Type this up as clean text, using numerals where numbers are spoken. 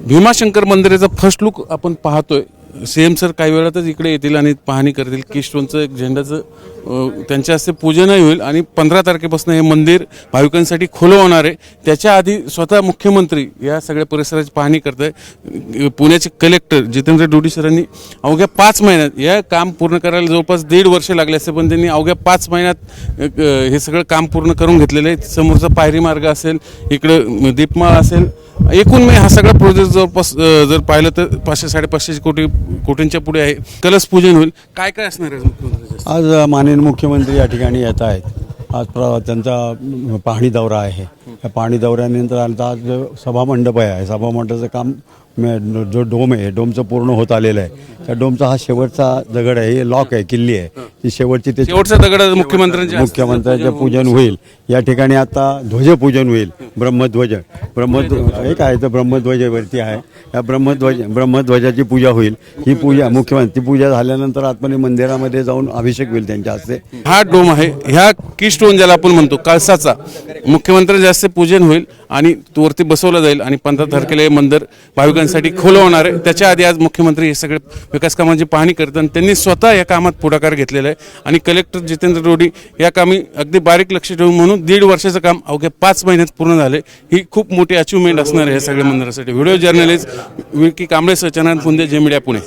भीमाशंकर मंदिराचा first look आपण पाहतोय। सीएम सर काही वेळातच इकडे येतील आणि पाहणी करतील। केस्टोनचं एक झेंडाचं त्यांच्या हस्ते पूजनही होईल आणि 15 तारखेपासून हे मंदिर भाविकांसाठी खुलं होणार आहे। त्याच्या आधी स्वतः मुख्यमंत्री या सगळ्या परिसराची पाहणी करताय। पुण्याचे कलेक्टर जितेंद्र डोडी सरांनी अवघ्या 5 महिन्यात या काम पूर्ण करायला जवळपास 1.5 वर्ष लागले असते, पण त्यांनी अवघ्या 5 महिन्यात हे सगळं काम पूर्ण करून घेतलेलं आहे। समोरचा पायरी मार्ग असेल, इकडे दीपमाळ असेल, एकूण मी हा सगळा प्रोजेक्ट जवळपास जर पाहिलं तर 500-550 कोटींच्या पुढे आहे। कलश पूजन होईल। काय काय असणार आहे मुख्यमंत्री? आज माननीय मुख्यमंत्री या ठिकाणी येत आहेत। आज त्यांचा पाहणी दौरा आहे। या पाहणी दौऱ्यानंतर आज सभामंडप आहे। सभामंडपाचं काम जो डोम आहे, डोमचं पूर्ण होत आलेलं आहे। त्या डोमचा हा शेवटचा दगड आहे, हे लॉक आहे, किल्ली आहे, ती शेवटची ते शेवटचा दगड मुख्यमंत्र्यांचे पूजन होईल। या ठिकाणी आता ध्वजपूजन होईल। ब्रह्मध्वज एक आहे तर ब्रह्मध्वजावरती आहे। या ब्रह्मध्वजाची पूजा होईल। ही पूजा मुख्यमंत्री पूजा झाल्यानंतर आतमध्ये मंदिरामध्ये जाऊन अभिषेक होईल त्यांच्या हस्ते। हा डोम आहे, ह्या कीस्टोन ज्याला आपण म्हणतो कळसाचा मुख्यमंत्र्यांच्या हस्ते पूजन होईल आणि तो वरती बसवला जाईल आणि 15 तारखेला हे मंदिर भाविकांसाठी खुलं होणार आहे। त्याच्या आधी आज मुख्यमंत्री हे सगळे विकास कामांची पाहणी करतात। त्यांनी स्वतः या कामात पुढाकार घेतलेला आहे आणि कलेक्टर जितेंद्र डोडी या कामी अगदी बारीक लक्ष ठेवून म्हणून 1.5 वर्षाचं काम अवघ्या 5 महिन्यात पूर्ण झाले। ही खूप मोठी अचिव्हमेंट असणार आहे या सगळ्या मंदिरासाठी। व्हिडिओ जर्नलिस्ट विकी कांबळे, चंद्रकांत फुंदे, जे मीडिया, पुणे।